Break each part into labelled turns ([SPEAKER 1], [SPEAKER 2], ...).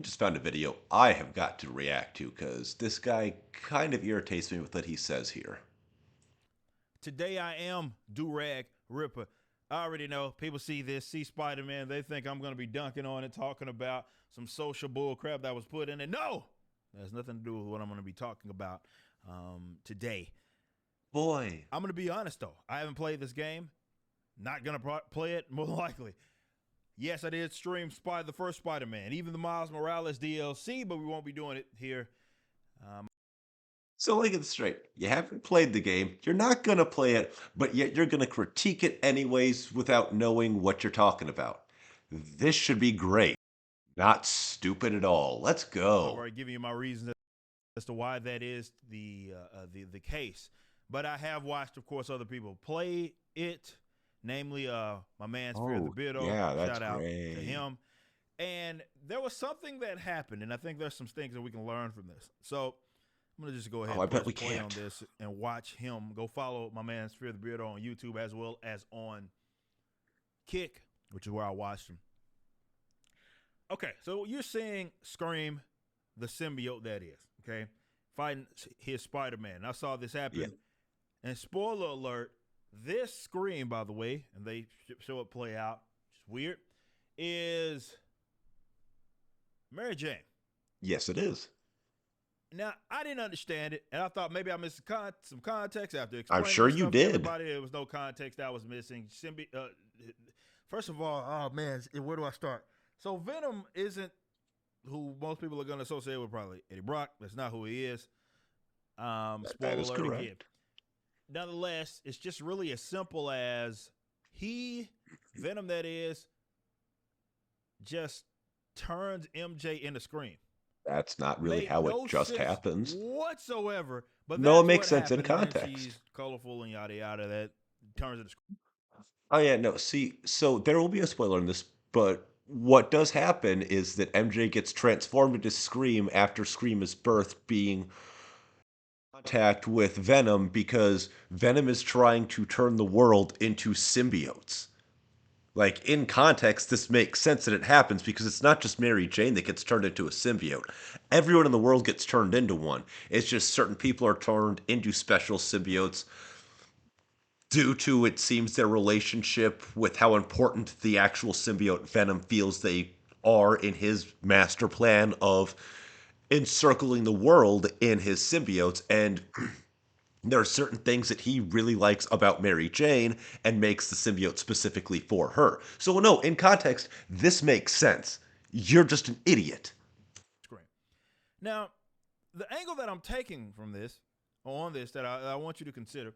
[SPEAKER 1] Just found a video I have got to react to because this guy kind of irritates me with what he says here.
[SPEAKER 2] Today I am Durag Ripper. I already know people see this, see Spider Man, they think I'm going to be dunking on it, talking about some social bull crap that was put in it. No, that has nothing to do with what I'm going to be talking about today.
[SPEAKER 1] Boy.
[SPEAKER 2] I'm going to be honest though, I haven't played this game. Not going to play it, more likely. Yes, I did stream the first Spider Man, even the Miles Morales DLC, but we won't be doing it here.
[SPEAKER 1] So let me get this straight. You haven't played the game, you're not going to play it, but yet you're going to critique it anyways without knowing what you're talking about. This should be great. Not stupid at all. Let's
[SPEAKER 2] I've
[SPEAKER 1] go.
[SPEAKER 2] already given you my reasons as to why that is the case. But I have watched, of course, other people play it, namely my man Fear the
[SPEAKER 1] Oh,
[SPEAKER 2] Beardo.
[SPEAKER 1] yeah, that's
[SPEAKER 2] Shout out to
[SPEAKER 1] great.
[SPEAKER 2] him. And there was something that happened, and I think there's some things that we can learn from this. So I'm gonna just go ahead
[SPEAKER 1] Oh, I
[SPEAKER 2] and
[SPEAKER 1] bet
[SPEAKER 2] press
[SPEAKER 1] we
[SPEAKER 2] play on
[SPEAKER 1] can't.
[SPEAKER 2] this and watch him. Go follow my man Fear the Beardo on YouTube as well as on Kick, which is where I watched him. Okay, so you're seeing Scream, the symbiote that is, okay, fighting his Spider-Man. I saw this
[SPEAKER 1] Yeah.
[SPEAKER 2] happen, and spoiler alert, this Scream, by the way, and they show it play out, which is weird, is Mary Jane.
[SPEAKER 1] Yes, it is.
[SPEAKER 2] Now, I didn't understand it, and I thought maybe I missed some context after
[SPEAKER 1] I'm
[SPEAKER 2] explaining
[SPEAKER 1] sure
[SPEAKER 2] this
[SPEAKER 1] you
[SPEAKER 2] stuff to
[SPEAKER 1] did.
[SPEAKER 2] everybody. There was no context that was missing. First of all, oh man, where do I start? So Venom isn't who most people are going to associate with, probably Eddie Brock. That's not who he is.
[SPEAKER 1] That
[SPEAKER 2] Spoiler
[SPEAKER 1] is
[SPEAKER 2] alert again.
[SPEAKER 1] correct.
[SPEAKER 2] Nonetheless, it's just really as simple as Venom that is, just turns MJ into Scream.
[SPEAKER 1] That's not really
[SPEAKER 2] Made
[SPEAKER 1] how it
[SPEAKER 2] no
[SPEAKER 1] just
[SPEAKER 2] sense
[SPEAKER 1] happens.
[SPEAKER 2] whatsoever, but
[SPEAKER 1] No, it
[SPEAKER 2] that's
[SPEAKER 1] makes
[SPEAKER 2] what
[SPEAKER 1] sense in
[SPEAKER 2] happened. And then
[SPEAKER 1] context.
[SPEAKER 2] she's colorful and yada yada. That turns into Scream.
[SPEAKER 1] Oh yeah, no. See, so there will be a spoiler in this, but what does happen is that MJ gets transformed into Scream after Scream is birthed, being in contact with Venom because Venom is trying to turn the world into symbiotes. Like in context, this makes sense that it happens because it's not just Mary Jane that gets turned into a symbiote. Everyone in the world gets turned into one. It's just certain people are turned into special symbiotes due to, it seems, their relationship with how important the actual symbiote Venom feels they are in his master plan of encircling the world in his symbiotes. And there are certain things that he really likes about Mary Jane and makes the symbiote specifically for her. So, no, in context, this makes sense. You're just an idiot.
[SPEAKER 2] Scream. Now, the angle that I'm taking from this, on this, that I want you to consider,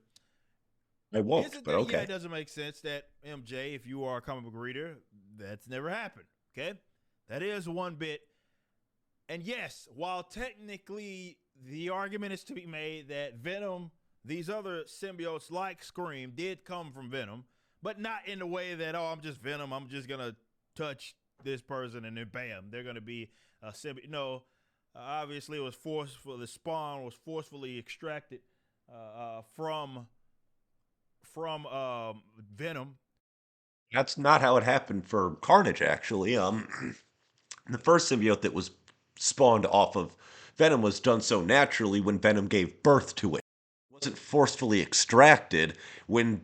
[SPEAKER 1] I
[SPEAKER 2] is
[SPEAKER 1] won't,
[SPEAKER 2] it
[SPEAKER 1] but
[SPEAKER 2] that, yeah, it
[SPEAKER 1] okay.
[SPEAKER 2] doesn't make sense that MJ, if you are a comic book reader, that's never happened. Okay? That is one bit. And yes, while technically the argument is to be made that Venom, these other symbiotes like Scream, did come from Venom, but not in the way that, oh, I'm just Venom, I'm just going to touch this person and then bam, they're going to be a symbiote. No, obviously it was forceful, the spawn was forcefully extracted from Venom.
[SPEAKER 1] That's not how it happened for Carnage, actually. The first symbiote that was spawned off of Venom was done so naturally when Venom gave birth to it. It wasn't forcefully extracted when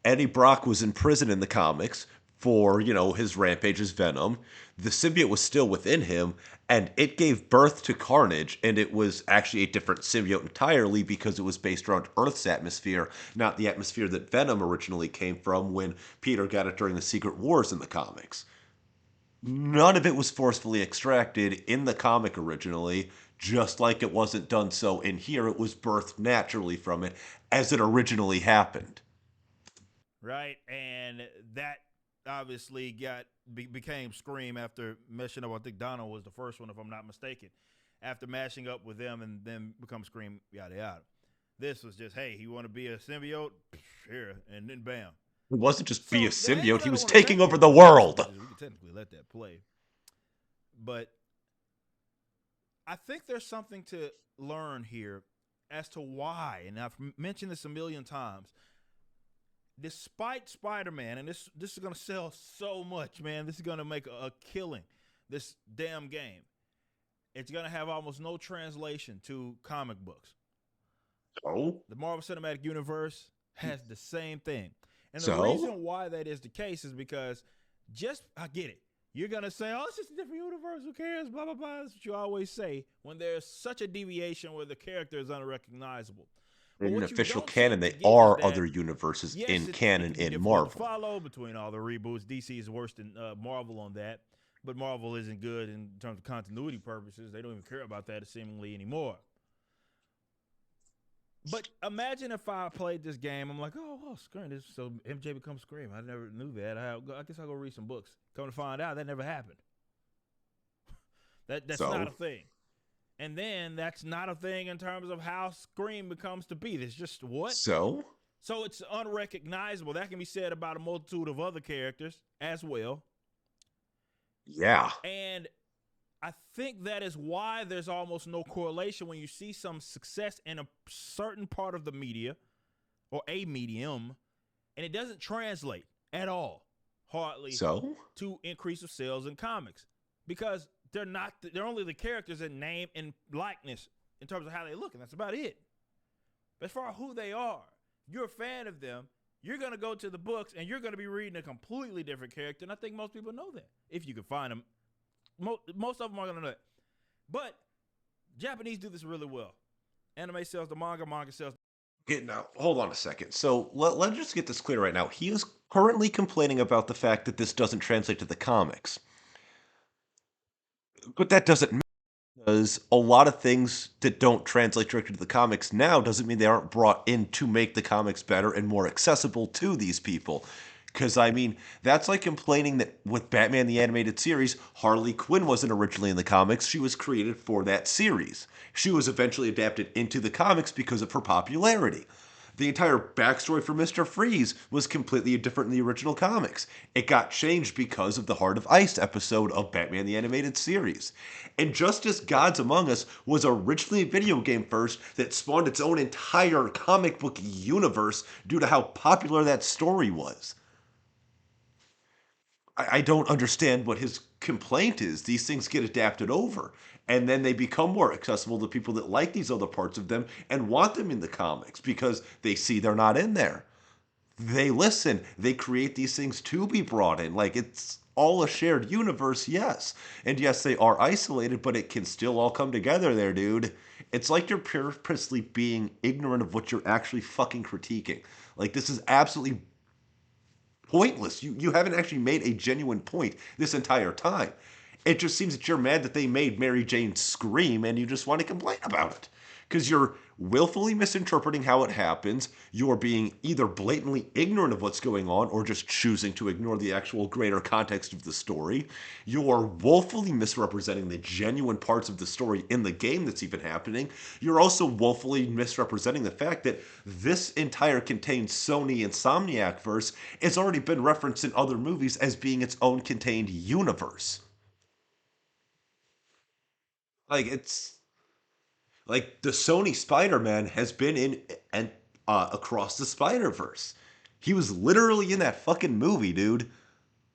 [SPEAKER 1] Eddie Brock was in prison in the comics for, his rampage as Venom. The symbiote was still within him, and it gave birth to Carnage, and it was actually a different symbiote entirely because it was based around Earth's atmosphere, not the atmosphere that Venom originally came from when Peter got it during the Secret Wars in the comics. None of it was forcefully extracted in the comic originally, just like it wasn't done so in here. It was birthed naturally from it as it originally happened.
[SPEAKER 2] Right? And that obviously became Scream after meshing up. I think Donald was the first one, if I'm not mistaken. After mashing up with them and then become Scream, yada yada. This was just, hey, you want to be a symbiote? Here, and then bam.
[SPEAKER 1] It wasn't just be a
[SPEAKER 2] So the angle
[SPEAKER 1] symbiote, he
[SPEAKER 2] that I
[SPEAKER 1] was
[SPEAKER 2] want to
[SPEAKER 1] taking
[SPEAKER 2] take
[SPEAKER 1] over
[SPEAKER 2] from
[SPEAKER 1] the
[SPEAKER 2] this,
[SPEAKER 1] world.
[SPEAKER 2] which is we can technically let that play, but I think there's something to learn here as to why, and I've mentioned this a million times. Despite Spider-Man, and this is gonna sell so much, man. This is gonna make a killing. This damn game. it's going to have almost no translation to comic books.
[SPEAKER 1] So?
[SPEAKER 2] The Marvel Cinematic Universe has the same thing. And the
[SPEAKER 1] So?
[SPEAKER 2] reason why that is the case is because I get it. You're going to say, oh, it's just a different universe. Who cares? Blah, blah, blah. That's what you always say when there's such a deviation where the character is unrecognizable. But
[SPEAKER 1] In
[SPEAKER 2] what you
[SPEAKER 1] official
[SPEAKER 2] don't
[SPEAKER 1] canon,
[SPEAKER 2] seem to
[SPEAKER 1] they
[SPEAKER 2] get is
[SPEAKER 1] are
[SPEAKER 2] that,
[SPEAKER 1] other universes
[SPEAKER 2] yes,
[SPEAKER 1] in
[SPEAKER 2] it
[SPEAKER 1] canon
[SPEAKER 2] can be
[SPEAKER 1] in
[SPEAKER 2] difficult to
[SPEAKER 1] Marvel.
[SPEAKER 2] follow between all the reboots. DC is worse than Marvel on that. But Marvel isn't good in terms of continuity purposes. They don't even care about that seemingly anymore. But imagine if I played this game, I'm like, oh, Scream. So MJ becomes Scream. I never knew that. I guess I'll go read some books. Come to find out, that never happened. That's not
[SPEAKER 1] So?
[SPEAKER 2] a thing. And then that's not a thing in terms of how Scream becomes to be. It's just what?
[SPEAKER 1] So?
[SPEAKER 2] So it's unrecognizable. That can be said about a multitude of other characters as well.
[SPEAKER 1] Yeah.
[SPEAKER 2] And I think that is why there's almost no correlation when you see some success in a certain part of the media or a medium, and it doesn't translate at all, hardly,
[SPEAKER 1] So?
[SPEAKER 2] to increase of sales in comics, because they're only the characters in name and likeness in terms of how they look, and that's about it. But as far as who they are, if you're a fan of them, you're going to go to the books and you're going to be reading a completely different character, and I think most people know that, if you can find them. Most of them are going to know that. But Japanese do this really well. Anime sells the manga, manga sells.
[SPEAKER 1] Okay, now, hold on a second. So, let's just get this clear right now. He is currently complaining about the fact that this doesn't translate to the comics. But that doesn't matter because a lot of things that don't translate directly to the comics now doesn't mean they aren't brought in to make the comics better and more accessible to these people. Because, I mean, that's like complaining that with Batman the Animated Series, Harley Quinn wasn't originally in the comics. She was created for that series. She was eventually adapted into the comics because of her popularity. The entire backstory for Mr. Freeze was completely different in the original comics. It got changed because of the Heart of Ice episode of Batman the Animated Series. And just as Gods Among Us was originally a video game first that spawned its own entire comic book universe due to how popular that story was. I don't understand what his complaint is. These things get adapted over, and then they become more accessible to people that like these other parts of them and want them in the comics because they see they're not in there. They listen, they create these things to be brought in. Like it's all a shared universe, yes. And yes, they are isolated, but it can still all come together there, dude. It's like you're purposely being ignorant of what you're actually fucking critiquing. Like this is absolutely pointless. You haven't actually made a genuine point this entire time. It just seems that you're mad that they made Mary Jane scream and you just want to complain about it. Because you're willfully misinterpreting how it happens, you're being either blatantly ignorant of what's going on or just choosing to ignore the actual greater context of the story. You're woefully misrepresenting the genuine parts of the story in the game that's even happening. You're also woefully misrepresenting the fact that this entire contained Sony Insomniac verse has already been referenced in other movies as being its own contained universe. Like it's like the Sony Spider-Man has been in and across the Spider-Verse. He was literally in that fucking movie, dude.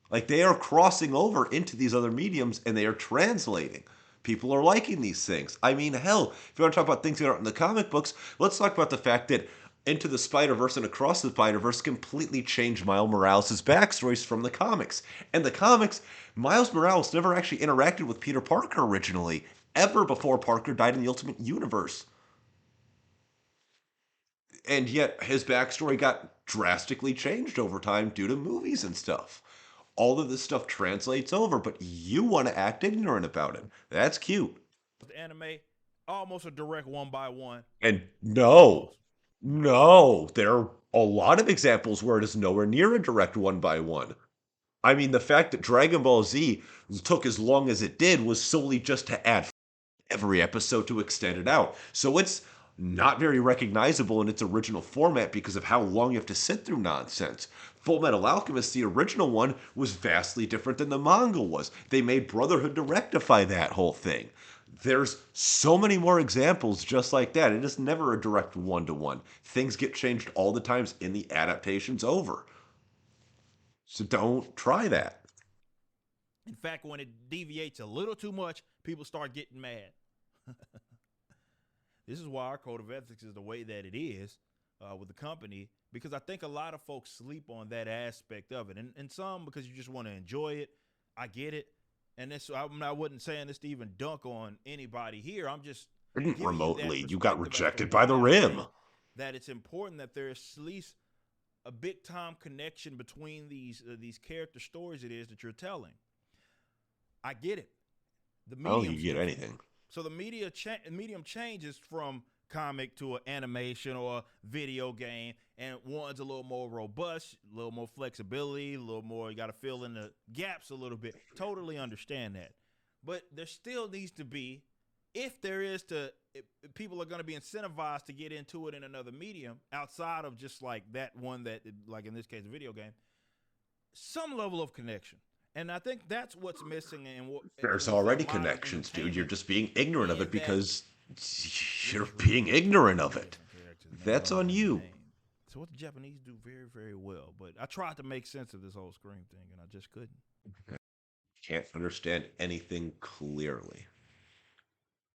[SPEAKER 1] Like they are crossing over into these other mediums and they are translating. People are liking these things. I mean, hell, if you want to talk about things that aren't in the comic books, let's talk about the fact that Into the Spider-Verse and Across the Spider-Verse completely changed Miles Morales' backstories from the comics. And the comics, Miles Morales never actually interacted with Peter Parker originally, ever before Parker died in the Ultimate Universe. And yet his backstory got drastically changed over time due to movies and stuff. All of this stuff translates over, but you want to act ignorant about it. That's cute.
[SPEAKER 2] Anime, almost a direct one by one.
[SPEAKER 1] And no,
[SPEAKER 2] Almost.
[SPEAKER 1] no, there are a lot of examples where it is nowhere near a direct one by one. I mean, the fact that Dragon Ball Z took as long as it did was solely just to add every episode to extend it out. So it's not very recognizable in its original format because of how long you have to sit through nonsense. Full Metal Alchemist, the original one, was vastly different than the manga was. They made Brotherhood to rectify that whole thing. There's so many more examples just like that. It is never a direct one to one. Things get changed all the times in the adaptations over. So don't try that.
[SPEAKER 2] In fact, when it deviates a little too much, people start getting mad. This is why our code of ethics is the way that it is with the company, because I think a lot of folks sleep on that aspect of it. And some because you just want to enjoy it. I get it. And this, I wasn't saying this to even dunk on anybody here. I'm just
[SPEAKER 1] Didn't
[SPEAKER 2] giving you that
[SPEAKER 1] remotely. You got
[SPEAKER 2] perspective as to
[SPEAKER 1] rejected by the
[SPEAKER 2] why I
[SPEAKER 1] rim.
[SPEAKER 2] think that it's important that there's at least a big time connection between these character stories it is that you're telling. I get it. The
[SPEAKER 1] I don't think
[SPEAKER 2] medium's
[SPEAKER 1] you get
[SPEAKER 2] different.
[SPEAKER 1] anything.
[SPEAKER 2] So the medium changes from comic to an animation or a video game, and one's a little more robust, a little more flexibility, a little more, you got to fill in the gaps a little bit. Totally understand that. But there still needs to be, if people are going to be incentivized to get into it in another medium outside of just like that one that, like in this case, a video game, some level of connection. And I think that's what's missing. And
[SPEAKER 1] There's
[SPEAKER 2] when we say
[SPEAKER 1] already
[SPEAKER 2] modern
[SPEAKER 1] connections, dude. You're
[SPEAKER 2] entertainment,
[SPEAKER 1] just being ignorant of it
[SPEAKER 2] in that
[SPEAKER 1] because
[SPEAKER 2] this
[SPEAKER 1] you're
[SPEAKER 2] is
[SPEAKER 1] being
[SPEAKER 2] reboot.
[SPEAKER 1] ignorant of
[SPEAKER 2] Two
[SPEAKER 1] it.
[SPEAKER 2] different characters, name
[SPEAKER 1] That's
[SPEAKER 2] one
[SPEAKER 1] on
[SPEAKER 2] and the
[SPEAKER 1] you.
[SPEAKER 2] name. So what the Japanese do very, very well. But I tried to make sense of this whole Scream thing, and I just couldn't.
[SPEAKER 1] Can't understand anything clearly.